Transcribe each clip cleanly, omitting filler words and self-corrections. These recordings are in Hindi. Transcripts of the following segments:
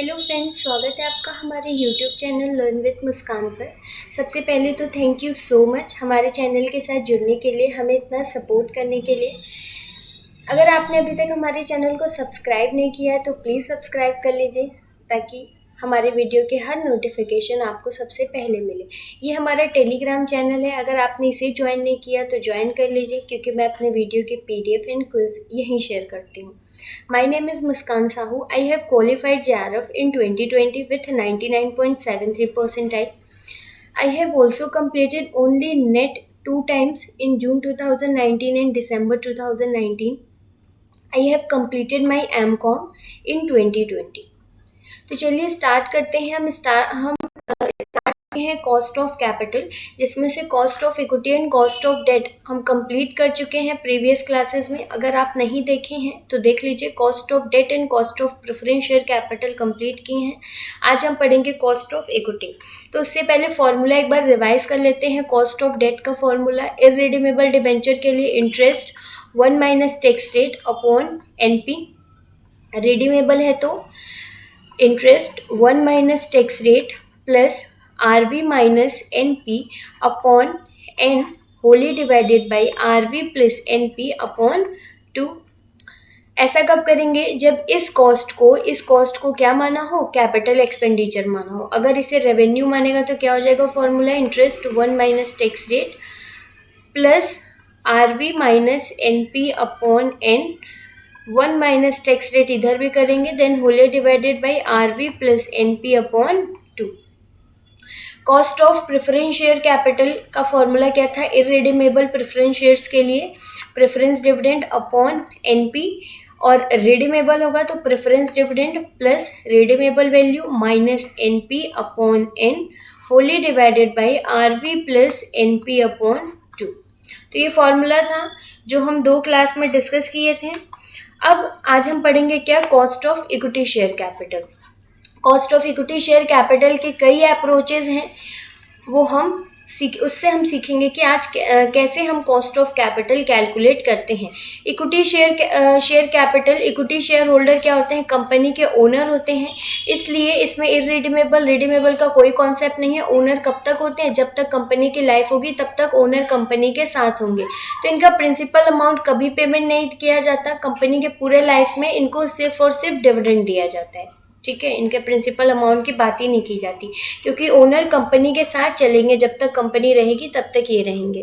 हेलो फ्रेंड्स, स्वागत है आपका हमारे यूट्यूब चैनल लर्न विथ मुस्कान पर। सबसे पहले तो थैंक यू सो मच हमारे चैनल के साथ जुड़ने के लिए, हमें इतना सपोर्ट करने के लिए। अगर आपने अभी तक हमारे चैनल को सब्सक्राइब नहीं किया है तो प्लीज़ सब्सक्राइब कर लीजिए ताकि हमारे वीडियो के हर नोटिफिकेशन आपको सबसे पहले मिले। ये हमारा टेलीग्राम चैनल है, अगर आपने इसे ज्वाइन नहीं किया तो ज्वाइन कर लीजिए क्योंकि मैं अपने वीडियो के PDF एंड क्विज यहीं शेयर करती हूँ। My name is Muskan Sahu. I have qualified JRF in 2020 with 99.73 percentile. I have also completed only NET 2 times in June 2019 and December 2019. I have completed my MCOM in 2020. तो चलिए स्टार्ट करते हैं। हम स्टार्ट हैं कॉस्ट ऑफ कैपिटल, जिसमें से cost of equity and cost of debt हम कंप्लीट कर चुके हैं प्रीवियस क्लासेस में। अगर आप नहीं देखे हैं तो देख लीजिए। Cost of debt and cost of preference share capital complete किए हैं। आज हम पढ़ेंगे कॉस्ट ऑफ इक्विटी। तो उससे पहले फॉर्मूला एक बार रिवाइज कर लेते हैं। कॉस्ट ऑफ डेट का फॉर्मूला इररिडीमेबल डिबेंचर के लिए interest 1 minus tax rate upon NP। Redeemable है तो interest 1 minus tax rate plus RV minus NP upon N wholly divided by RV plus NP upon 2। ऐसा कब करेंगे? जब इस कॉस्ट को क्या माना हो? कैपिटल एक्सपेंडिचर माना हो। अगर इसे रेवेन्यू मानेगा तो क्या हो जाएगा formula? Interest 1 minus tax rate plus RV minus NP upon N। 1 minus tax rate इधर भी करेंगे, then wholly divided by RV plus NP upon 2। Cost of preference share capital का फॉर्मूला क्या था? इररिडीमेबल प्रेफरेंस शेयर्स के लिए प्रेफरेंस डिविडेंड अपॉन NP, और रिडीमेबल होगा तो preference dividend plus redeemable value minus NP upon N wholly divided by RV plus NP upon 2। तो ये फॉर्मूला था जो हम 2 क्लास में डिस्कस किए थे। अब आज हम पढ़ेंगे क्या? Cost of equity share capital. Cost of equity share capital के कई अप्रोचेज हैं, वो उससे हम सीखेंगे कि आज कैसे हम कॉस्ट ऑफ कैपिटल कैलकुलेट करते हैं। Equity share capital, equity share holder क्या होते हैं? कंपनी के ओनर होते हैं, इसलिए इसमें रिडीमेबल का कोई कॉन्सेप्ट नहीं है। ओनर कब तक होते हैं? जब तक कंपनी की लाइफ होगी तब तक ओनर कंपनी के साथ होंगे। तो इनका प्रिंसिपल अमाउंट कभी पेमेंट नहीं किया जाता। कंपनी के पूरे लाइफ में इनको सिर्फ और सिर्फ डिविडेंड दिया जाता है। ठीक है, इनके प्रिंसिपल अमाउंट की बात ही नहीं की जाती क्योंकि ओनर कंपनी के साथ चलेंगे। जब तक कंपनी रहेगी तब तक ये रहेंगे।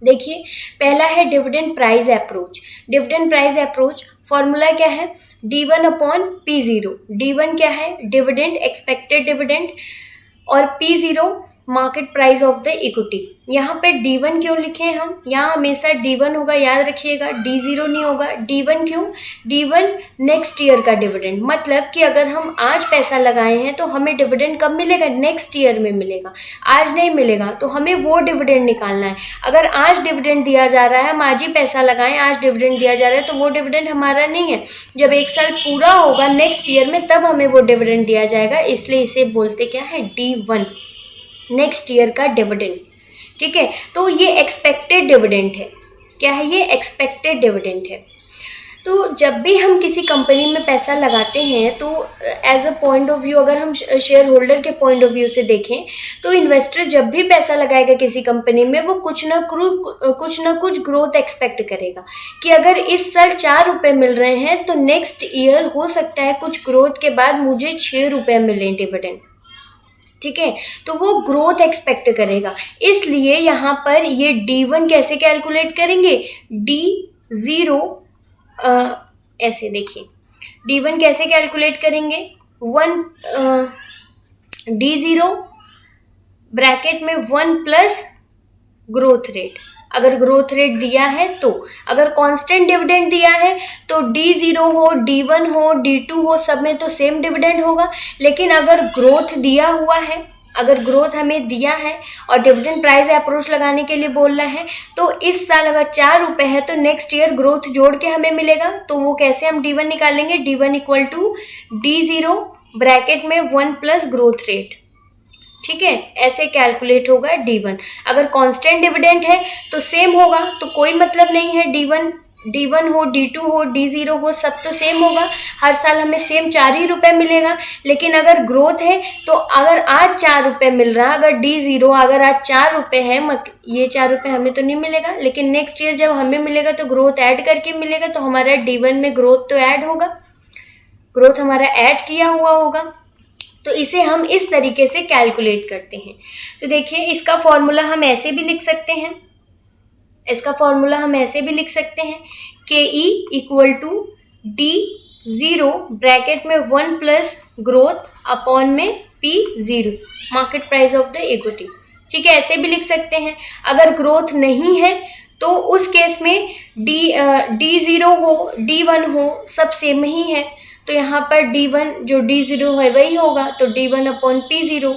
देखिए, पहला है dividend price approach. Dividend price approach formula क्या है? D1 upon P0। D1 क्या है? डिविडेंड, एक्सपेक्टेड डिविडेंड, और P0 market price of the equity. यहाँ पे D1 क्यों लिखे हैं हम? यहाँ हमेशा D1 होगा, याद रखिएगा, D0 नहीं होगा। D1 क्यों? D1 नेक्स्ट ईयर का डिविडेंड। मतलब कि अगर हम आज पैसा लगाए हैं तो हमें डिविडेंड कब मिलेगा? नेक्स्ट ईयर में मिलेगा, आज नहीं मिलेगा। तो हमें वो डिविडेंड निकालना है। अगर आज डिविडेंड दिया जा रहा है, हम आज ही पैसा लगाएं, आज डिविडेंड दिया जा रहा है, तो वो डिविडेंड हमारा नहीं है। जब 1 साल पूरा होगा नेक्स्ट ईयर में, तब हमें वो डिविडेंड दिया जाएगा। इसलिए इसे बोलते क्या है? D1 नेक्स्ट ईयर का डिविडेंड। ठीक है, तो ये एक्सपेक्टेड डिविडेंड है। क्या है ये? एक्सपेक्टेड डिविडेंड है। तो जब भी हम किसी कंपनी में पैसा लगाते हैं तो as a point of view, अगर हम शेयर होल्डर के पॉइंट ऑफ व्यू से देखें तो इन्वेस्टर जब भी पैसा लगाएगा किसी कंपनी में, वो कुछ ना कुछ ग्रोथ एक्सपेक्ट करेगा कि अगर इस साल 4 रुपये मिल रहे हैं तो नेक्स्ट ईयर हो सकता है कुछ ग्रोथ के बाद मुझे 6 रुपये मिले डिविडेंड। ठीक है, तो वो ग्रोथ एक्सपेक्ट करेगा। इसलिए यहाँ पर ये D1 कैसे कैलकुलेट करेंगे? D0 ऐसे देखिए, D1 कैसे कैलकुलेट करेंगे? D0 ब्रैकेट में 1 प्लस ग्रोथ रेट। अगर ग्रोथ रेट दिया है तो, अगर कांस्टेंट डिविडेंड दिया है तो D0 हो, D1 हो, D2 हो, सब में तो सेम डिविडेंड होगा। लेकिन अगर ग्रोथ दिया हुआ है, अगर ग्रोथ हमें दिया है और डिविडेंड प्राइस अप्रोच लगाने के लिए बोल रहा है, तो इस साल अगर 4 रुपये है तो नेक्स्ट ईयर ग्रोथ जोड़ के हमें मिलेगा। तो वो कैसे हम D1 निकालेंगे? D1 equal to D0 bracket में 1 प्लस ग्रोथ रेट। ठीक है, ऐसे कैलकुलेट होगा D1। अगर कांस्टेंट डिविडेंड है तो सेम होगा, तो कोई मतलब नहीं है D1 D1 हो, D2 हो, D0 हो, सब तो सेम होगा, हर साल हमें सेम 4 ही रुपये मिलेगा। लेकिन अगर ग्रोथ है तो अगर आज 4 रुपये मिल रहा, अगर D0 अगर आज 4 रुपये है, मतलब ये 4 रुपये हमें तो नहीं मिलेगा, लेकिन नेक्स्ट ईयर जब हमें मिलेगा तो ग्रोथ ऐड करके मिलेगा, तो हमारा D1 में ग्रोथ तो ऐड होगा, ग्रोथ हमारा ऐड किया हुआ होगा। तो इसे हम इस तरीके से कैलकुलेट करते हैं। तो देखिए इसका फॉर्मूला हम ऐसे भी लिख सकते हैं, इसका फॉर्मूला हम ऐसे भी लिख सकते हैं, KE equal to D0 bracket में 1 प्लस ग्रोथ अपॉन में P0 market price of the equity. ठीक है, ऐसे भी लिख सकते हैं। अगर ग्रोथ नहीं है तो उस केस में D0 हो, D1 हो, सब सेम ही है, तो यहाँ पर D1 जो D0 है वही होगा, तो D1 अपॉन P0।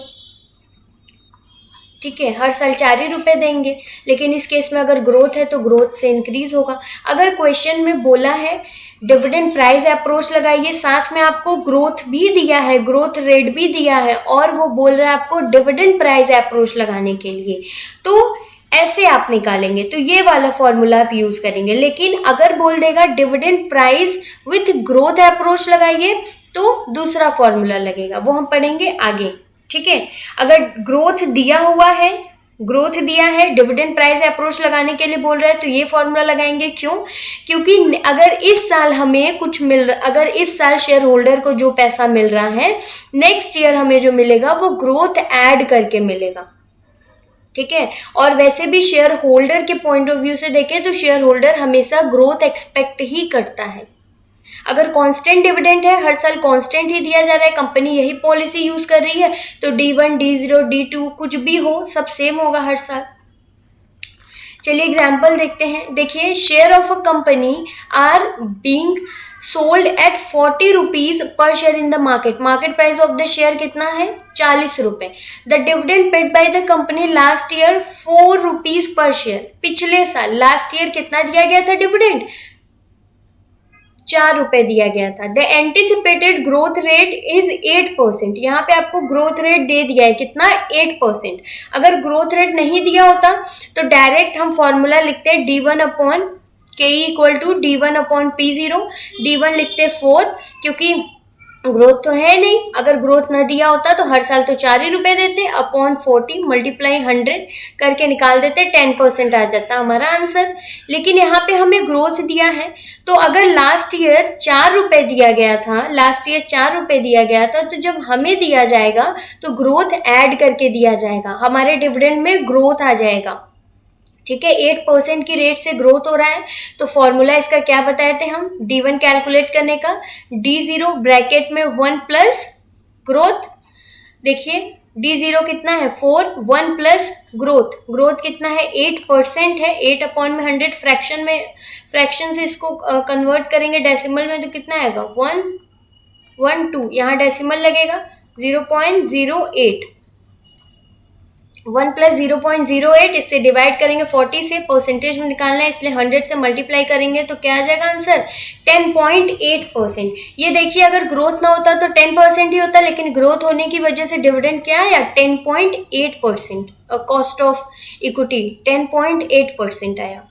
ठीक है, हर साल 4 ही रुपये देंगे, लेकिन इस केस में अगर ग्रोथ है तो ग्रोथ से इंक्रीज होगा। अगर क्वेश्चन में बोला है डिविडेंड प्राइस अप्रोच लगाइए, साथ में आपको ग्रोथ भी दिया है, ग्रोथ रेट भी दिया है, और वो बोल रहा है आपको डिविडेंड प्राइस अप्रोच लगाने के लिए, तो ऐसे आप निकालेंगे, तो ये वाला फॉर्मूला आप यूज करेंगे। लेकिन अगर बोल देगा dividend price with growth approach लगाइए, तो दूसरा फॉर्मूला लगेगा, वो हम पढ़ेंगे आगे। ठीक है, अगर ग्रोथ दिया हुआ है, ग्रोथ दिया है, डिविडेंड प्राइस अप्रोच लगाने के लिए बोल रहा है, तो ये फॉर्मूला लगाएंगे। क्यों? क्योंकि अगर इस साल हमें कुछ अगर इस साल शेयर होल्डर को जो पैसा मिल रहा है, नेक्स्ट ईयर हमें जो मिलेगा वो ग्रोथ ऐड करके मिलेगा। ठीक है, और वैसे भी शेयर होल्डर के पॉइंट ऑफ व्यू से देखें तो शेयर होल्डर हमेशा ग्रोथ एक्सपेक्ट ही करता है। अगर कांस्टेंट डिविडेंड है, हर साल कांस्टेंट ही दिया जा रहा है, कंपनी यही पॉलिसी यूज कर रही है, तो D1, D0, D2 कुछ भी हो, सब सेम होगा हर साल। चलिए एग्जाम्पल देखते हैं। देखिए, share of a company are being sold at 40 rupees per share in the market. Market price of the share कितना है? 40 रुपए। The dividend paid by the company last year 4 rupees per share. पिछले साल लास्ट ईयर कितना दिया गया था डिविडेंड? 4 रुपए दिया गया था। The anticipated growth rate is 8%। यहाँ पे आपको ग्रोथ रेट दे दिया है कितना? 8%। अगर ग्रोथ रेट नहीं दिया होता तो डायरेक्ट हम फॉर्मूला लिखते हैं D1 अपॉन के equal to D1 upon P0। D1 लिखते 4, क्योंकि ग्रोथ तो है नहीं। अगर ग्रोथ न दिया होता तो हर साल तो 4 ही रुपए देते, अपॉन 40 मल्टीप्लाई 100 करके निकाल देते, 10% आ जाता हमारा आंसर। लेकिन यहाँ पे हमें ग्रोथ दिया है, तो अगर लास्ट ईयर 4 रुपए दिया गया था, लास्ट ईयर 4 रुपए दिया गया था, तो जब हमें दिया जाएगा तो ग्रोथ ऐड करके दिया जाएगा, हमारे डिविडेंड में ग्रोथ आ जाएगा। ठीक है, 8% की रेट से ग्रोथ हो रहा है, तो फॉर्मूला इसका क्या बताए थे हम D1 कैलकुलेट करने का? D0 ब्रैकेट में 1 प्लस ग्रोथ। देखिए D0 कितना है? 4, 1 प्लस ग्रोथ। ग्रोथ कितना है? 8% है। 8 अपॉन में 100 फ्रैक्शन से इसको कन्वर्ट करेंगे डेसिमल में, तो कितना आएगा? 112। यहाँ डेसिमल लगेगा 0.08। 1 प्लस 0.08, इससे डिवाइड करेंगे 40 से, परसेंटेज में निकालना है इसलिए 100 से मल्टीप्लाई करेंगे, तो क्या आ जाएगा आंसर? 10.8%। ये देखिए, अगर ग्रोथ ना होता तो 10% ही होता, लेकिन ग्रोथ होने की वजह से डिविडेंड क्या आया? 10.8%। कॉस्ट ऑफ इक्विटी 10.8% आया।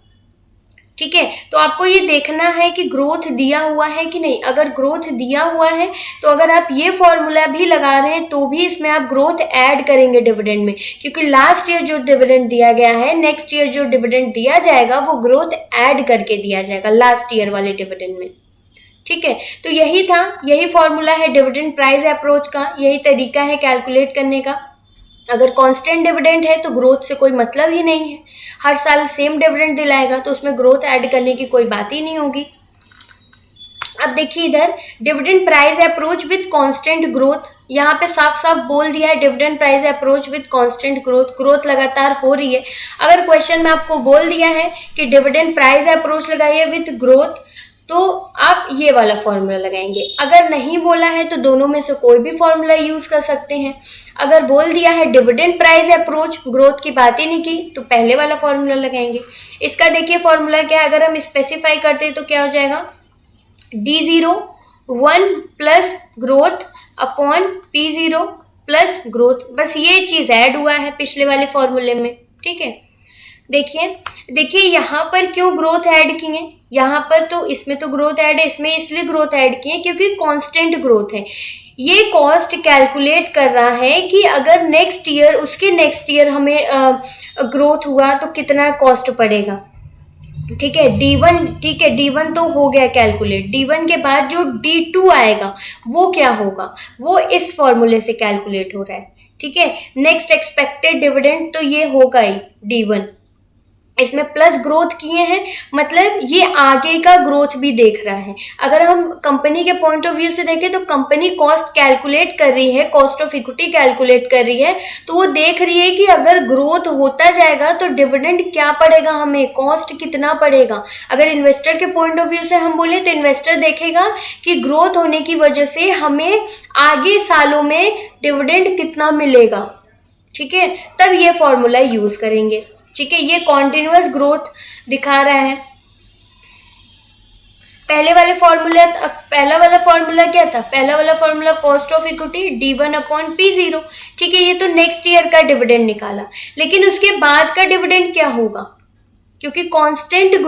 ठीक है, तो आपको ये देखना है कि ग्रोथ दिया हुआ है कि नहीं। अगर ग्रोथ दिया हुआ है तो अगर आप ये फॉर्मूला भी लगा रहे हैं तो भी इसमें आप ग्रोथ ऐड करेंगे डिविडेंड में, क्योंकि लास्ट ईयर जो डिविडेंड दिया गया है, नेक्स्ट ईयर जो डिविडेंड दिया जाएगा वो ग्रोथ ऐड करके दिया जाएगा लास्ट ईयर वाले डिविडेंड में। ठीक है, तो यही था, यही फॉर्मूला है डिविडेंड प्राइस अप्रोच का, यही तरीका है कैलकुलेट करने का। अगर कांस्टेंट डिविडेंड है तो ग्रोथ से कोई मतलब ही नहीं है, हर साल सेम डिविडेंड दिलाएगा, तो उसमें ग्रोथ ऐड करने की कोई बात ही नहीं होगी। अब देखिए इधर dividend price approach with constant growth, यहाँ पे साफ साफ बोल दिया है dividend price approach with constant growth. Growth लगातार हो रही है। अगर क्वेश्चन में आपको बोल दिया है कि डिविडेंड प्राइस अप्रोच लगाइए विद ग्रोथ, तो आप ये वाला फॉर्मूला लगाएंगे। अगर नहीं बोला है तो दोनों में से कोई भी फॉर्मूला यूज कर सकते हैं। अगर बोल दिया है डिविडेंड प्राइस अप्रोच, ग्रोथ की बात ही नहीं की, तो पहले वाला फॉर्मूला लगाएंगे। इसका देखिए फॉर्मूला क्या है, अगर हम स्पेसिफाई करते हैं तो क्या हो जाएगा? D0 1 plus growth upon P0 plus growth. बस ये चीज ऐड हुआ है पिछले वाले फॉर्मूले में। ठीक है, देखिए यहाँ पर क्यों ग्रोथ ऐड की है? यहाँ पर तो इसमें तो ग्रोथ ऐड है, इसमें इसलिए ग्रोथ ऐड की है क्योंकि कांस्टेंट ग्रोथ है। ये कॉस्ट कैलकुलेट कर रहा है कि अगर नेक्स्ट ईयर, उसके नेक्स्ट ईयर हमें ग्रोथ हुआ तो कितना कॉस्ट पड़ेगा। ठीक है, D1, ठीक है, D1 तो हो गया कैलकुलेट। D1 के बाद जो D2 आएगा वो क्या होगा, वो इस फॉर्मूले से कैलकुलेट हो रहा है। ठीक है, नेक्स्ट एक्सपेक्टेड डिविडेंड तो ये होगा ही D1, इसमें प्लस ग्रोथ किए हैं, मतलब ये आगे का ग्रोथ भी देख रहा है। अगर हम कंपनी के पॉइंट ऑफ व्यू से देखें तो कंपनी कॉस्ट कैलकुलेट कर रही है, कॉस्ट ऑफ इक्विटी कैलकुलेट कर रही है, तो वो देख रही है कि अगर ग्रोथ होता जाएगा तो डिविडेंड क्या पड़ेगा, हमें कॉस्ट कितना पड़ेगा। अगर इन्वेस्टर के पॉइंट ऑफ व्यू से हम बोले तो इन्वेस्टर देखेगा कि ग्रोथ होने की वजह से हमें आगे सालों में डिविडेंड कितना मिलेगा। ठीक है, तब ये फॉर्मूला यूज करेंगे। ठीक है, ये कॉन्टिन्यूअस ग्रोथ दिखा रहा है। पहला वाला फॉर्मूला क्या था, पहला वाला formula cost of equity D1/P0। ठीक है, ये तो नेक्स्ट ईयर का डिविडेंड निकाला, लेकिन उसके बाद का डिविडेंड क्या होगा, क्योंकि कांस्टेंट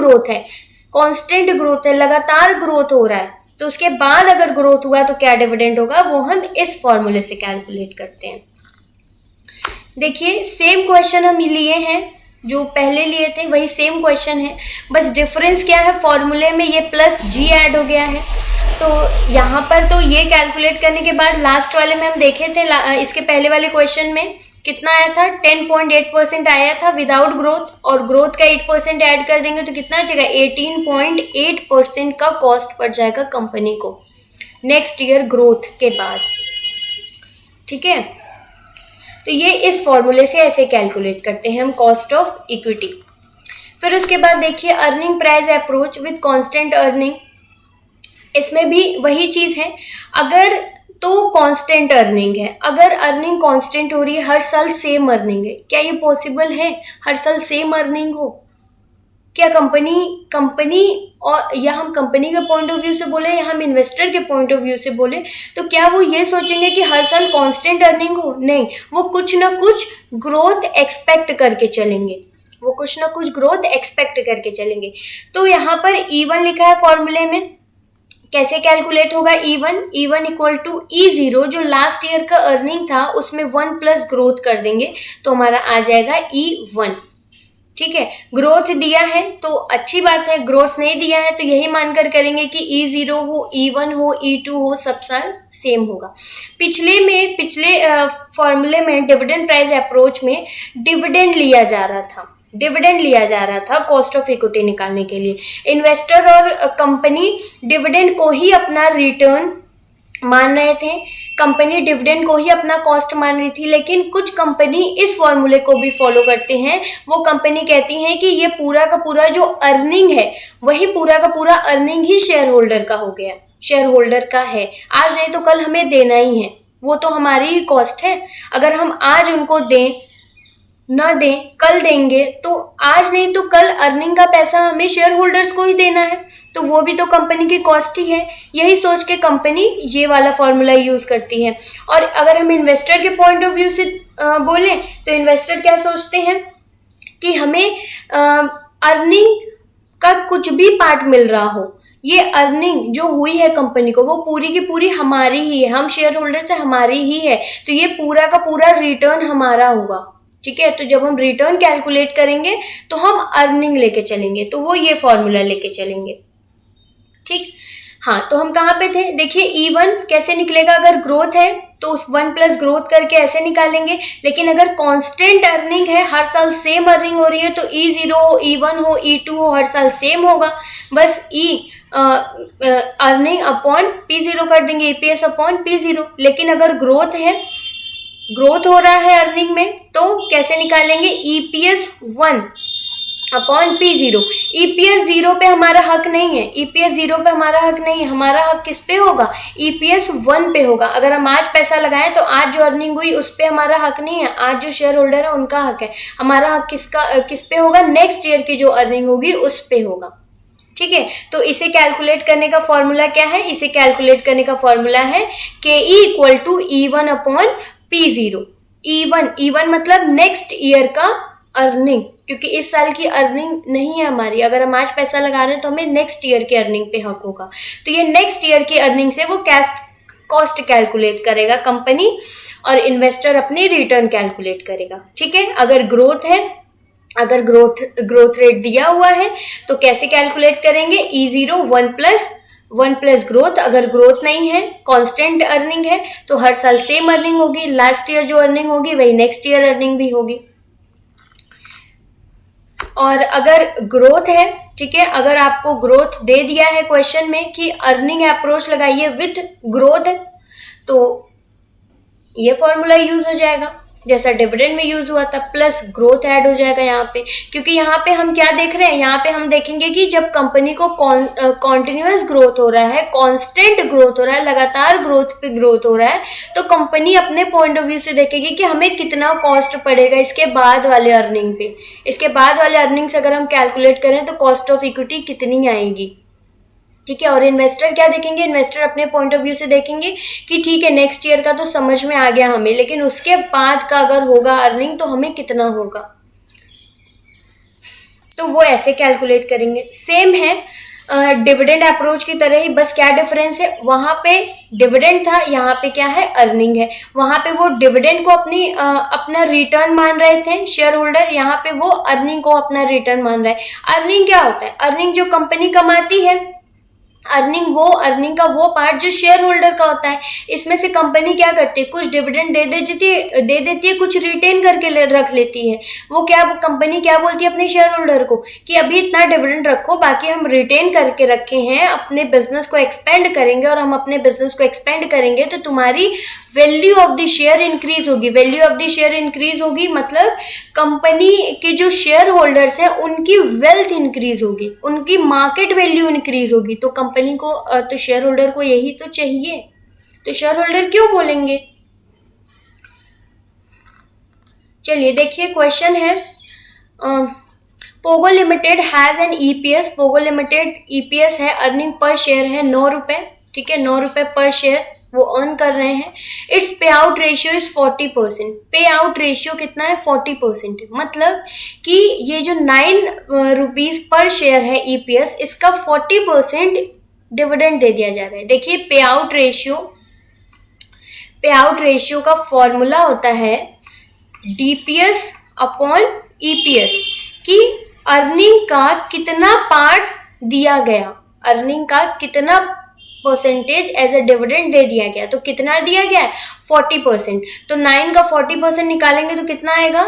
ग्रोथ है, लगातार ग्रोथ हो रहा है, तो उसके बाद अगर ग्रोथ हुआ तो क्या डिविडेंड होगा, वो हम इस फॉर्मूले से कैलकुलेट करते हैं। देखिए, सेम क्वेश्चन हम लिए हैं जो पहले लिए थे, वही सेम क्वेश्चन है, बस डिफरेंस क्या है, फॉर्मूले में ये प्लस जी ऐड हो गया है। तो यहाँ पर तो ये कैलकुलेट करने के बाद लास्ट वाले में हम देखे थे, इसके पहले वाले क्वेश्चन में कितना आया था, 10.8% आया था विदाउट ग्रोथ, और ग्रोथ का 8% ऐड कर देंगे तो कितना आ जाएगा, 18.8% का कॉस्ट पड़ जाएगा कंपनी को नेक्स्ट ईयर ग्रोथ के बाद। ठीक है, तो ये इस फॉर्मूले से ऐसे कैलकुलेट करते हैं हम कॉस्ट ऑफ इक्विटी। फिर उसके बाद देखिए earning price approach with constant earning, इसमें भी वही चीज़ है। अगर तो कांस्टेंट अर्निंग है, अगर अर्निंग कांस्टेंट हो रही है, हर साल सेम अर्निंग है, क्या ये पॉसिबल है हर साल सेम अर्निंग हो? क्या कंपनी और या हम कंपनी के पॉइंट ऑफ व्यू से बोले या हम इन्वेस्टर के पॉइंट ऑफ व्यू से बोले तो क्या वो ये सोचेंगे कि हर साल कांस्टेंट अर्निंग हो? नहीं, वो कुछ ना कुछ ग्रोथ एक्सपेक्ट करके चलेंगे। तो यहाँ पर E1 लिखा है फॉर्मूले में, कैसे कैलकुलेट होगा E1 इक्वल टू E0, जो लास्ट ईयर का अर्निंग था उसमें 1 प्लस ग्रोथ कर देंगे तो हमारा आ जाएगा E1। ठीक है, ग्रोथ दिया है तो अच्छी बात है, ग्रोथ नहीं दिया है तो यही मानकर करेंगे कि E0 हो, E1 हो, E2 हो, सब साल सेम होगा। पिछले फॉर्मूले में डिविडेंड प्राइस अप्रोच में डिविडेंड लिया जा रहा था कॉस्ट ऑफ इक्विटी निकालने के लिए। इन्वेस्टर और कंपनी डिविडेंड को ही अपना रिटर्न मान रहे थे, कंपनी डिविडेंड को ही अपना कॉस्ट मान रही थी, लेकिन कुछ कंपनी इस फॉर्मूले को भी फॉलो करते हैं। वो कंपनी कहती हैं कि ये पूरा का पूरा जो अर्निंग है वही पूरा का पूरा अर्निंग ही शेयर होल्डर का हो गया, शेयर होल्डर का है, आज नहीं तो कल हमें देना ही है, वो तो हमारी ही कॉस्ट है। अगर हम आज उनको दें न दें, कल देंगे, तो आज नहीं तो कल अर्निंग का पैसा हमें शेयर होल्डर्स को ही देना है, तो वो भी तो कंपनी की कॉस्ट ही है। यही सोच के कंपनी ये वाला फॉर्मूला यूज करती है। और अगर हम इन्वेस्टर के पॉइंट ऑफ व्यू से बोले तो इन्वेस्टर क्या सोचते हैं कि हमें अर्निंग का कुछ भी पार्ट मिल रहा हो, ये अर्निंग जो हुई है कंपनी को वो पूरी की पूरी हमारी ही है, हम शेयर होल्डर से हमारी ही है, तो ये पूरा का पूरा रिटर्न हमारा होगा। ठीक है, तो जब हम रिटर्न कैलकुलेट करेंगे तो हम अर्निंग लेके चलेंगे, तो वो ये फॉर्मूला लेके चलेंगे। ठीक, हाँ, तो हम कहाँ पे थे, देखिए E1 कैसे निकलेगा, अगर ग्रोथ है तो उस 1 प्लस ग्रोथ करके ऐसे निकालेंगे, लेकिन अगर कांस्टेंट अर्निंग है, हर साल सेम अर्निंग हो रही है, तो E0 हो, E1 हो, E2 हो, हर साल सेम होगा, बस अर्निंग अपॉन P0 कर देंगे, EPS अपॉन P0। लेकिन अगर ग्रोथ हो रहा है अर्निंग में तो कैसे निकालेंगे, EPS 1 अपॉन P0। EPS 0 पे हमारा हक नहीं है, हमारा हक किस पे होगा, EPS 1 पे होगा। अगर हम आज पैसा लगाएं तो आज जो अर्निंग हुई उस पे हमारा हक नहीं है, आज जो शेयर होल्डर है उनका हक है। हमारा हक किस पे होगा, नेक्स्ट ईयर की जो अर्निंग होगी उस पे होगा। ठीक है, तो इसे कैलकुलेट करने का फॉर्मूला क्या है, इसे कैलकुलेट करने का फॉर्मूला है KE equal to E1 upon P0। E1 मतलब नेक्स्ट ईयर का अर्निंग, क्योंकि इस साल की अर्निंग नहीं है हमारी। अगर हम आज पैसा लगा रहे हैं तो हमें नेक्स्ट ईयर के अर्निंग पे हक होगा। तो ये नेक्स्ट ईयर की अर्निंग से वो कैश कॉस्ट कैलकुलेट करेगा कंपनी, और इन्वेस्टर अपनी रिटर्न कैलकुलेट करेगा। ठीक है, अगर ग्रोथ है, अगर ग्रोथ रेट दिया हुआ है तो कैसे कैलकुलेट करेंगे, E0 1 प्लस ग्रोथ। अगर ग्रोथ नहीं है, कांस्टेंट अर्निंग है, तो हर साल सेम अर्निंग होगी। लास्ट ईयर जो अर्निंग होगी वही नेक्स्ट ईयर अर्निंग भी होगी। और अगर ग्रोथ है, ठीक है, अगर आपको ग्रोथ दे दिया है क्वेश्चन में कि अर्निंग अप्रोच लगाइए विथ ग्रोथ, तो ये फॉर्मूला यूज हो जाएगा जैसा डिविडेंड में यूज हुआ था, प्लस ग्रोथ ऐड हो जाएगा यहाँ पे। क्योंकि यहाँ पे हम क्या देख रहे हैं, यहाँ पे हम देखेंगे कि जब कंपनी को कॉन्टिन्यूअस ग्रोथ हो रहा है, कांस्टेंट ग्रोथ हो रहा है, लगातार ग्रोथ पे ग्रोथ हो रहा है, तो कंपनी अपने पॉइंट ऑफ व्यू से देखेगी कि हमें कितना कॉस्ट पड़ेगा इसके बाद वाले अर्निंग पे। इसके बाद वाले अर्निंग से अगर हम कैलकुलेट करें तो कॉस्ट ऑफ इक्विटी कितनी आएगी। ठीक है, और इन्वेस्टर क्या देखेंगे, इन्वेस्टर अपने पॉइंट ऑफ व्यू से देखेंगे कि ठीक है नेक्स्ट ईयर का तो समझ में आ गया हमें, लेकिन उसके बाद का अगर होगा अर्निंग तो हमें कितना होगा, तो वो ऐसे कैलकुलेट करेंगे। सेम है डिविडेंड अप्रोच की तरह ही, बस क्या डिफरेंस है, वहां पे डिविडेंड था, यहाँ पे क्या है, अर्निंग है। वहां पे वो डिविडेंड को अपना रिटर्न मान रहे थे शेयर होल्डर, यहाँ पे वो अर्निंग को अपना रिटर्न मान रहा है। अर्निंग क्या होता है, अर्निंग जो कंपनी कमाती है, अर्निंग का वो पार्ट जो शेयर होल्डर का होता है। इसमें से कंपनी क्या करती है, कुछ डिविडेंड दे देती है, कुछ रिटेन करके रख लेती है। वो कंपनी क्या बोलती है अपने शेयर होल्डर को कि अभी इतना डिविडेंड रखो, बाकी हम रिटेन करके रखे हैं, अपने बिजनेस को एक्सपेंड करेंगे, और हम अपने बिजनेस को एक्सपेंड करेंगे तो तुम्हारी value of the share increase होगी। Value of the share increase होगी मतलब कंपनी के जो शेयर होल्डर्स हैं उनकी वेल्थ इंक्रीज होगी, उनकी मार्केट वैल्यू इंक्रीज होगी। तो कंपनी को तो शेयर होल्डर को यही तो चाहिए, तो शेयर होल्डर क्यों बोलेंगे। चलिए देखिए क्वेश्चन है, Pogo limited has an EPS. Pogo limited EPS है, अर्निंग पर शेयर है 9 रुपए। ठीक है, 9 रुपए पर शेयर वो अर्न कर रहे हैं। इट्स पे आउट रेशियो इज 40%। पे आउट रेशियो कितना है, 40%। मतलब कि ये जो 9 रुपीज पर शेयर है ईपीएस, इसका 40% डिविडेंड दे दिया जा रहा है। देखिए पे आउट रेशियो का फॉर्मूला होता है डीपीएस अपॉन ईपीएस, कि अर्निंग का कितना पार्ट दिया गया, अर्निंग का कितना परसेंटेज एज ए डिविडेंड दे दिया गया। तो कितना दिया गया है, 40%। तो 9 का 40% निकालेंगे तो कितना आएगा,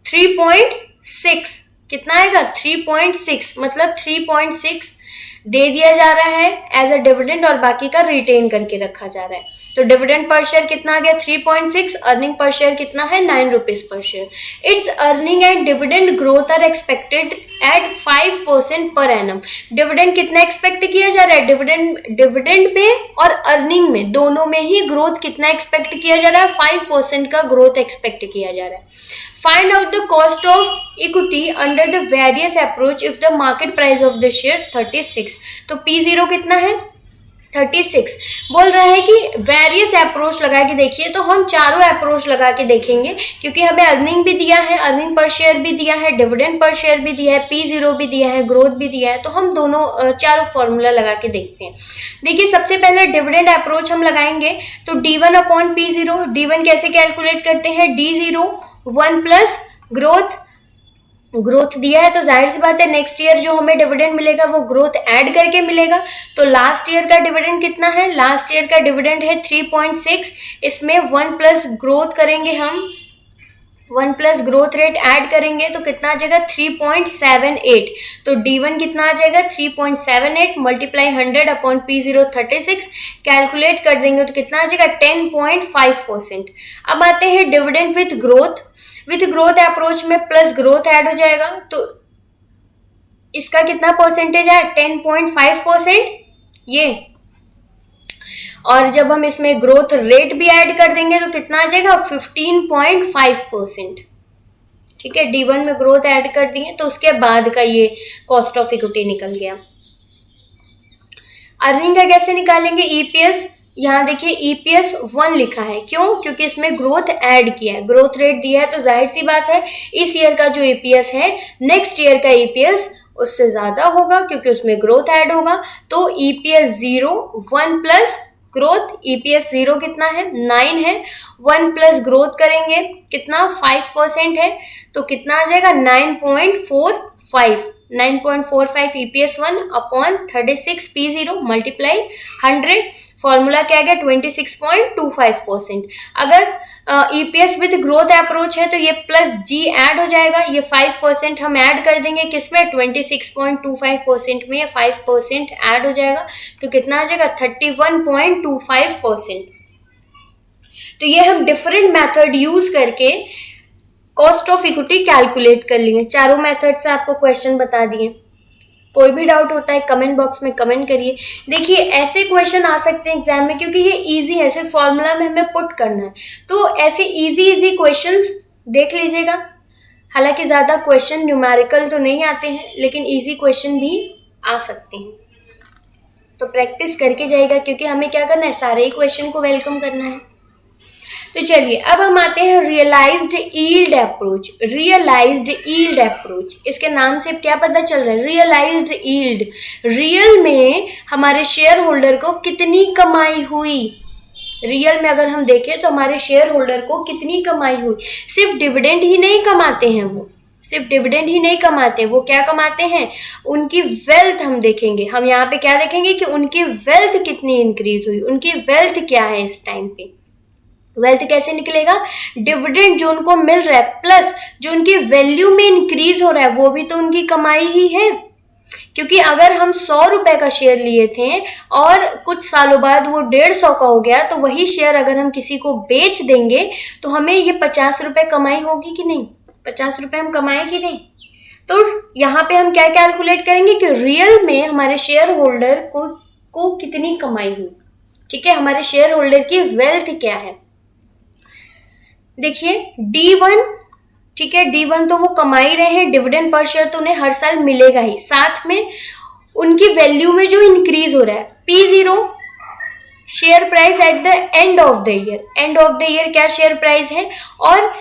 3.6। कितना आएगा, 3.6। मतलब 3.6 दे दिया जा रहा है एज अ डिविडेंड, और बाकी का रिटेन करके रखा जा रहा है। तो डिविडेंड पर शेयर कितना आ गया, 3.6। अर्निंग पर शेयर कितना है, 9 rupees per share. It's earning and dividend growth are expected at 5% per annum. Dividend कितना एक्सपेक्ट किया जा रहा है, डिविडेंड में और अर्निंग में दोनों में ही ग्रोथ कितना एक्सपेक्ट किया जा रहा है, 5% का ग्रोथ एक्सपेक्ट किया जा रहा है। Find out the cost of equity under the various approach if the market price of the share 36। तो P0 कितना है, 36। बोल रहा है कि वेरियस अप्रोच लगा के देखिए, तो हम चारों अप्रोच लगा के देखेंगे, क्योंकि हमें अर्निंग भी दिया है, अर्निंग पर शेयर भी दिया है, डिविडेंड पर शेयर भी दिया है, P0 भी दिया है, ग्रोथ भी दिया है। तो हम दोनों चारों फॉर्मूला लगा के देखते हैं। देखिए सबसे पहले डिविडेंड अप्रोच हम लगाएंगे, तो D1 अपॉन P0। D1 कैसे कैलकुलेट करते हैं, D0 1 प्लस ग्रोथ दिया है, तो जाहिर सी बात है नेक्स्ट ईयर जो हमें डिविडेंड मिलेगा वो ग्रोथ ऐड करके मिलेगा। तो लास्ट ईयर का डिविडेंड कितना है, लास्ट ईयर का डिविडेंड है 3.6। इसमें 1 प्लस ग्रोथ करेंगे हम, 1 प्लस ग्रोथ रेट ऐड करेंगे तो कितना आ जाएगा, 3.78। तो D1 कितना आ जाएगा, 3.78 मल्टीप्लाई 100 अपॉन P0 36 कैलकुलेट कर देंगे तो कितना आ जाएगा, 10.5%। अब आते हैं डिविडेंड विथ ग्रोथ अप्रोच में प्लस ग्रोथ ऐड हो जाएगा, तो इसका कितना परसेंटेज है, 10.5% ये। और जब हम इसमें ग्रोथ रेट भी ऐड कर देंगे तो कितना आ जाएगा, 15.5%। ठीक है, D1 में ग्रोथ ऐड कर दिए तो उसके बाद का ये कॉस्ट ऑफ इक्विटी निकल गया। अर्निंग का कैसे निकालेंगे, ईपीएस यहाँ देखिए EPS 1 लिखा है, क्यों? क्योंकि इसमें ग्रोथ ऐड किया है, ग्रोथ रेट दिया है, तो जाहिर सी बात है इस ईयर का जो EPS है नेक्स्ट ईयर का EPS उससे ज्यादा होगा क्योंकि उसमें ग्रोथ ऐड होगा। तो EPS 0 1 प्लस ग्रोथ, EPS 0 कितना है 9 है, 1 प्लस ग्रोथ करेंगे कितना 5% है, तो कितना आ जाएगा 9.45, 9.45 EPS 1 upon 36 P0 multiply 100, formula क्या गया 26.25%। अगर EPS विद ग्रोथ अप्रोच है तो ये प्लस G ऐड हो जाएगा, ये 5% हम ऐड कर देंगे किसमें 26.25% में, 5% ऐड हो जाएगा तो कितना आ जाएगा 31.25%। तो ये हम डिफरेंट मेथड यूज करके कॉस्ट ऑफ इक्विटी कैलकुलेट कर लेंगे। चारों मेथड से आपको क्वेश्चन बता दिए। कोई भी डाउट होता है कमेंट बॉक्स में कमेंट करिए। देखिए ऐसे क्वेश्चन आ सकते हैं एग्जाम में क्योंकि ये इजी है, सिर्फ फॉर्मूला में हमें पुट करना है, तो ऐसे इजी क्वेश्चंस देख लीजिएगा। हालांकि ज़्यादा क्वेश्चन न्यूमेरिकल तो नहीं आते हैं लेकिन इजी क्वेश्चन भी आ सकते हैं, तो प्रैक्टिस करके जाइएगा क्योंकि हमें क्या करना है सारे ही क्वेश्चन को वेलकम करना है। तो चलिए अब हम आते हैं realised yield approach. Realised yield approach, इसके नाम से क्या पता चल रहा है रियलाइज्ड यील्ड, रियल में हमारे शेयर होल्डर को कितनी कमाई हुई। रियल में अगर हम देखें तो हमारे शेयर होल्डर को कितनी कमाई हुई। सिर्फ डिविडेंड ही नहीं कमाते हैं वो, सिर्फ डिविडेंड ही नहीं कमाते, वो क्या कमाते हैं उनकी वेल्थ हम देखेंगे। हम यहाँ पे क्या देखेंगे कि उनकी वेल्थ कितनी इंक्रीज हुई, उनकी वेल्थ क्या है इस टाइम पे। वेल्थ कैसे निकलेगा, डिविडेंड जो उनको मिल रहा है प्लस जो उनकी वैल्यू में इंक्रीज हो रहा है वो भी तो उनकी कमाई ही है। क्योंकि अगर हम 100 रुपए का शेयर लिए थे और कुछ सालों बाद वो 150 का हो गया तो वही शेयर अगर हम किसी को बेच देंगे तो हमें ये 50 रुपए कमाई होगी कि नहीं, 50 रुपए हम कमाए कि नहीं। तो यहाँ पे हम क्या कैलकुलेट करेंगे कि रियल में हमारे शेयर होल्डर को कितनी कमाई हुई। ठीक है, हमारे शेयर होल्डर की वेल्थ क्या है। देखिए D1, ठीक है D1 तो वो कमा ही रहे हैं, डिविडेंड पर शेयर तो उन्हें हर साल मिलेगा ही, साथ में उनकी वैल्यू में जो इंक्रीज हो रहा है। P0 share price at the end of the year, end of the year क्या शेयर प्राइस है, और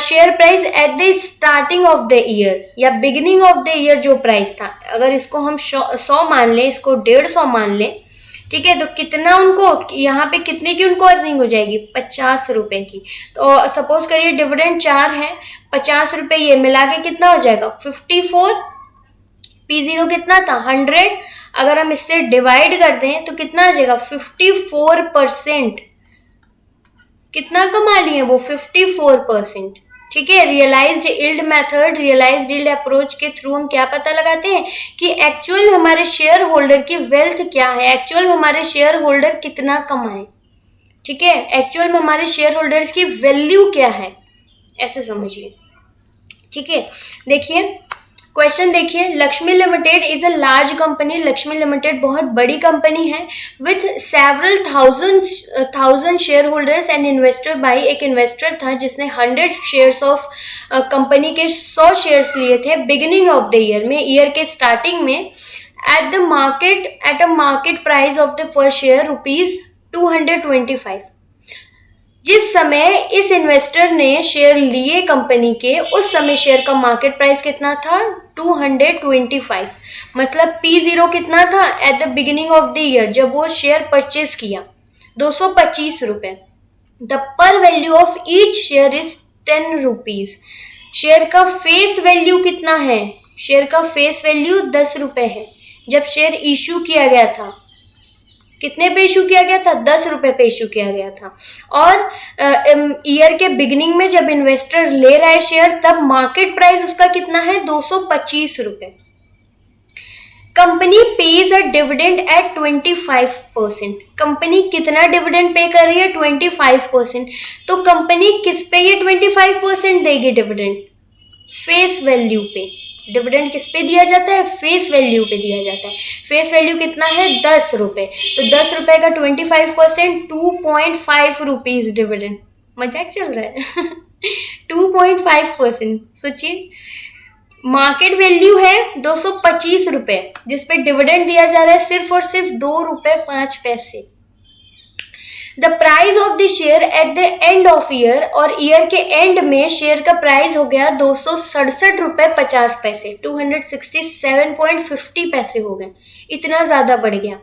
share price at the starting of the year या बिगिनिंग ऑफ द ईयर जो प्राइस था, अगर इसको हम 100 मान लें, इसको 150 मान लें, ठीक है, तो कितना उनको यहाँ पे कितने की उनको अर्निंग हो जाएगी 50 रुपए की। तो सपोज करिए डिविडेंड 4 है, 50 रुपए ये मिला के कितना हो जाएगा 54, P0 कितना था 100, अगर हम इससे डिवाइड कर दें तो कितना आ जाएगा 54%। कितना कमा लिए वो 54%। ठीक है, realised yield method, realised yield approach के थ्रू हम क्या पता लगाते हैं कि एक्चुअल में हमारे शेयर होल्डर की वेल्थ क्या है, एक्चुअल में हमारे शेयर होल्डर कितना कमाए। ठीक है, एक्चुअल में हमारे शेयर होल्डर्स की वैल्यू क्या है, ऐसे समझिए। ठीक है, देखिए क्वेश्चन देखिए, Lakshmi limited is a large company, Lakshmi limited बहुत बड़ी कंपनी है, with several thousand share holders and investor by, एक इन्वेस्टर था जिसने 100 शेयर्स ऑफ कंपनी के 100 शेयर्स लिए थे बिगिनिंग ऑफ द ईयर में, ईयर के स्टार्टिंग में, at a market price of the पर शेयर ₹225। जिस समय इस इन्वेस्टर ने शेयर लिए कंपनी के, उस समय शेयर का मार्केट प्राइस कितना था 225। मतलब P0 कितना था at the beginning of the year जब वो शेयर परचेज किया 225 रुपए। द पर value of each share is 10 rupees. Share का फेस वैल्यू कितना है, शेयर का फेस वैल्यू 10 रुपए है। जब शेयर इशू किया गया था कितने पे इशू किया गया था 10 रुपए पे इशू किया गया था, और ईयर के बिगिनिंग में जब इन्वेस्टर ले रहा है शेयर तब मार्केट प्राइस उसका कितना है 225 रुपए। Company pays a dividend at 25%। Company कितना डिविडेंड पे कर रही है 25%। तो कंपनी किस पे ये 25% देगी डिविडेंड, फेस वैल्यू पे। डिविडेंड किस पे दिया जाता है, फेस वैल्यू पे दिया जाता है। फेस वैल्यू कितना है 10 रुपए, तो 10 रुपए का 25% 2.5 रुपीज डिविडेंड। मजाक चल रहा है 2.5%। सोचिए मार्केट वैल्यू है 225 रुपए जिसपे डिविडेंड दिया जा रहा है सिर्फ और सिर्फ 2 रुपए 5 पैसे। The price of the share at the end of year, और ईयर के एंड में शेयर का प्राइस हो गया 267.50 रुपए, 267.50 पैसे हो गए, इतना ज्यादा बढ़ गया।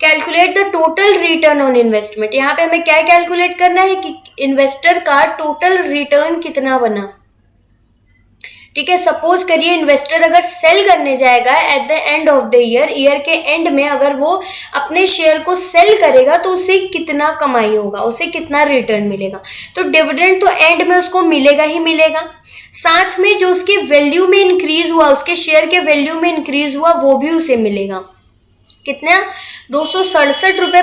Calculate the total return on investment, यहाँ पे हमें क्या कैलकुलेट करना है कि इन्वेस्टर का टोटल रिटर्न कितना बना। ठीक है, सपोज करिए इन्वेस्टर अगर सेल करने जाएगा at the end of the year, year के एंड में अगर वो अपने शेयर को सेल करेगा तो उसे कितना कमाई होगा, उसे कितना रिटर्न मिलेगा। तो डिविडेंड तो एंड में उसको मिलेगा ही मिलेगा, साथ में जो उसके वैल्यू में इंक्रीज हुआ, उसके शेयर के वैल्यू में इंक्रीज हुआ, वो भी उसे मिलेगा। कितना, 267.50 रुपए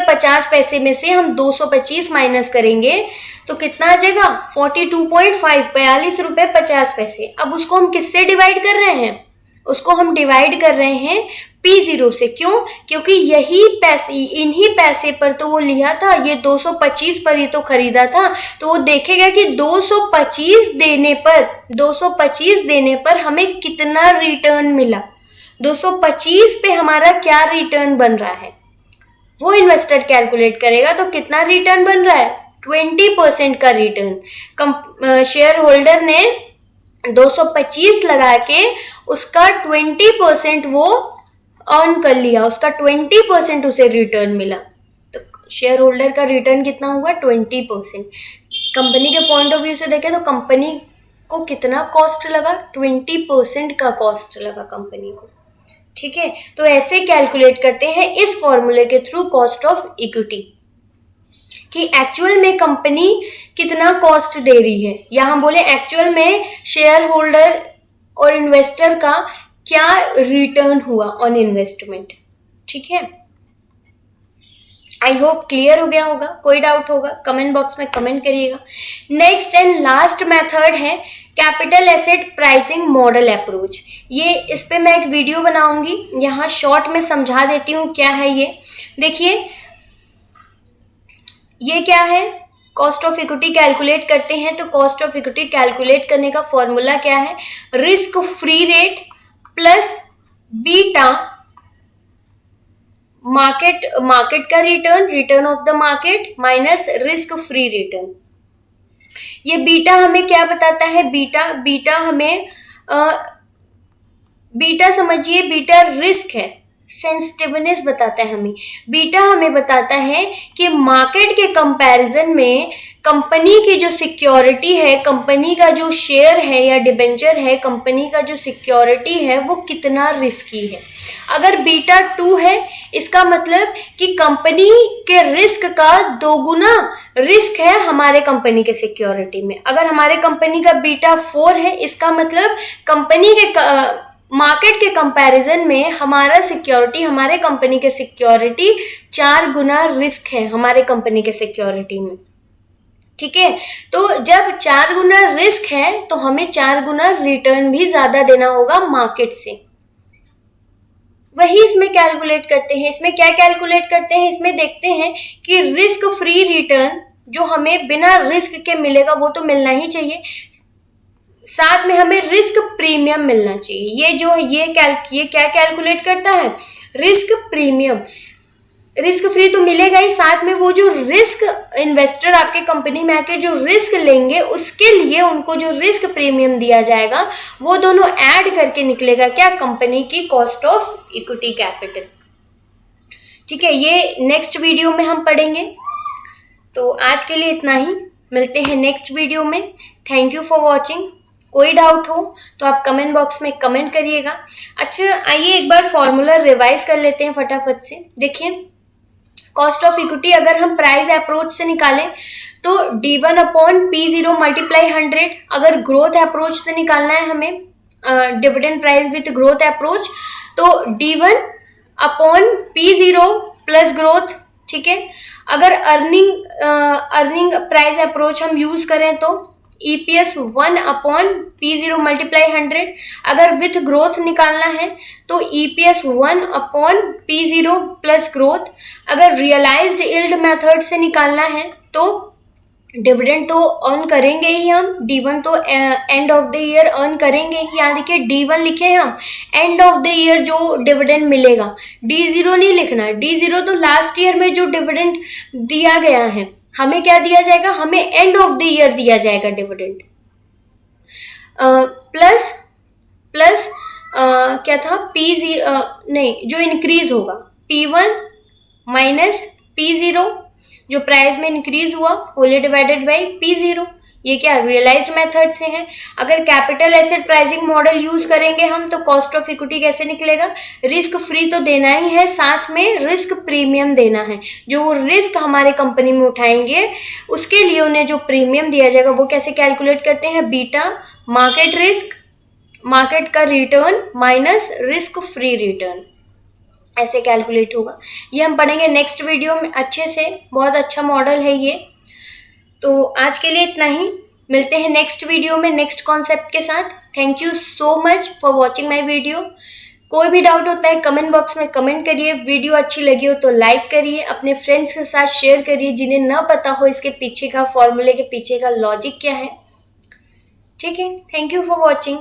में से हम 225 माइनस करेंगे तो कितना आ जाएगा, 42.5, 42.50 रुपए। अब उसको हम किससे डिवाइड कर रहे हैं, उसको हम डिवाइड कर रहे हैं P0 से। क्यों, क्योंकि यही पैसे, इन्हीं पैसे पर तो वो लिया था, ये 225 पर ही तो खरीदा था, तो वो देखेगा कि 225 देने पर हमें कितना रिटर्न मिला, 225 पे हमारा क्या रिटर्न बन रहा है, वो इन्वेस्टर कैलकुलेट करेगा। तो कितना रिटर्न बन रहा है, 20% का रिटर्न। शेयर होल्डर ने 225 लगा के उसका 20% वो अर्न कर लिया, उसका 20% उसे रिटर्न मिला। तो शेयर होल्डर का रिटर्न कितना हुआ, 20%। कंपनी के पॉइंट ऑफ व्यू से देखें तो कंपनी को कितना कॉस्ट लगा, 20% का कॉस्ट लगा कंपनी को। ठीक है, तो ऐसे कैलकुलेट करते हैं इस फॉर्मूले के थ्रू कॉस्ट ऑफ इक्विटी, कि एक्चुअल में कंपनी कितना कॉस्ट दे रही है, या हम बोले एक्चुअल में शेयर होल्डर और इन्वेस्टर का क्या रिटर्न हुआ ऑन इन्वेस्टमेंट। ठीक है, आई होप क्लियर हो गया होगा। कोई डाउट होगा कमेंट बॉक्स में कमेंट करिएगा। नेक्स्ट एंड लास्ट मेथड है capital asset pricing model approach. ये इस पे मैं एक वीडियो बनाऊंगी, यहाँ शॉर्ट में समझा देती हूँ क्या है ये। देखिए ये क्या है, कॉस्ट ऑफ इक्विटी कैलकुलेट करते हैं तो कॉस्ट ऑफ इक्विटी कैलकुलेट करने का फॉर्मूला क्या है, risk free rate plus beta market का return of the market minus risk free return. ये बीटा हमें क्या बताता है, बीटा हमें बीटा समझिए, बीटा रिस्क है, सेंसिटिवनेस बताता है हमें। बीटा हमें बताता है कि मार्केट के कंपैरिजन में कंपनी की जो सिक्योरिटी है, कंपनी का जो शेयर है या डिबेंचर है, कंपनी का जो सिक्योरिटी है वो कितना रिस्की है। अगर बीटा 2 है, इसका मतलब कि कंपनी के रिस्क का 2 गुना रिस्क है हमारे कंपनी के सिक्योरिटी में। अगर हमारे कंपनी का बीटा 4 है, इसका मतलब कंपनी के मार्केट के कंपैरिजन में हमारा सिक्योरिटी, हमारे कंपनी के सिक्योरिटी 4 गुना रिस्क है हमारे कंपनी के सिक्योरिटी में। ठीक है, तो जब 4 गुना रिस्क है तो हमें 4 गुना रिटर्न भी ज्यादा देना होगा मार्केट से। वही इसमें कैलकुलेट करते हैं। इसमें क्या कैलकुलेट करते हैं, इसमें देखते हैं कि रिस्क फ्री रिटर्न जो हमें बिना रिस्क के मिलेगा वो तो मिलना ही चाहिए, साथ में हमें रिस्क प्रीमियम मिलना चाहिए। ये क्या कैलकुलेट करता है, रिस्क प्रीमियम। रिस्क फ्री तो मिलेगा ही, साथ में वो जो रिस्क इन्वेस्टर आपके कंपनी में आके जो रिस्क लेंगे उसके लिए उनको जो रिस्क प्रीमियम दिया जाएगा वो दोनों ऐड करके निकलेगा क्या, कंपनी की कॉस्ट ऑफ इक्विटी कैपिटल। ठीक है, ये नेक्स्ट वीडियो में हम पढ़ेंगे। तो आज के लिए इतना ही, मिलते हैं नेक्स्ट वीडियो में। Thank you for watching. कोई डाउट हो तो आप कमेंट बॉक्स में कमेंट करिएगा। अच्छा, आइए एक बार फॉर्मूला रिवाइज कर लेते हैं फटाफट से। देखिए, कॉस्ट ऑफ इक्विटी अगर हम प्राइस अप्रोच से निकालें तो D1 अपॉन P0 मल्टीप्लाई 100। अगर ग्रोथ अप्रोच से निकालना है हमें, dividend price with growth approach, तो D1 upon P0 plus growth. ठीक है, अगर अर्निंग प्राइस अप्रोच हम यूज करें तो EPS 1 अपॉन P0 मल्टीप्लाई 100। अगर विथ ग्रोथ निकालना है तो EPS 1 upon P0 plus growth. अगर रियलाइज्ड यील्ड मेथड से निकालना है तो डिविडेंड तो अर्न करेंगे ही हम, D1 तो end of the year earn करेंगे ही। यहाँ देखिए D1 लिखे हम, एंड ऑफ द ईयर जो डिविडेंड मिलेगा। D0 नहीं लिखना, D0 तो लास्ट ईयर में जो डिविडेंड दिया गया है हमें क्या दिया जाएगा, हमें एंड ऑफ द ईयर दिया जाएगा डिविडेंड। प्लस प्लस क्या था, नहीं, जो इंक्रीज होगा P1 माइनस P0, जो प्राइस में इंक्रीज हुआ होली डिवाइडेड बाई P0। ये क्या रियलाइज्ड मेथड से है। अगर capital asset pricing model use करेंगे हम तो कॉस्ट ऑफ इक्विटी कैसे निकलेगा, रिस्क फ्री तो देना ही है, साथ में रिस्क प्रीमियम देना है। जो वो रिस्क हमारे कंपनी में उठाएंगे उसके लिए उन्हें जो प्रीमियम दिया जाएगा वो कैसे कैलकुलेट करते हैं, बीटा मार्केट रिस्क, मार्केट का return minus risk free return, ऐसे कैलकुलेट होगा। ये हम पढ़ेंगे नेक्स्ट वीडियो में अच्छे से, बहुत अच्छा मॉडल है ये। तो आज के लिए इतना ही, मिलते हैं नेक्स्ट वीडियो में नेक्स्ट कॉन्सेप्ट के साथ। Thank you so much for watching my video. कोई भी डाउट होता है कमेंट बॉक्स में कमेंट करिए, वीडियो अच्छी लगी हो तो लाइक करिए, अपने फ्रेंड्स के साथ शेयर करिए जिन्हें ना पता हो इसके पीछे का फॉर्मूले के पीछे का लॉजिक क्या है। ठीक है, थैंक यू फॉर वॉचिंग।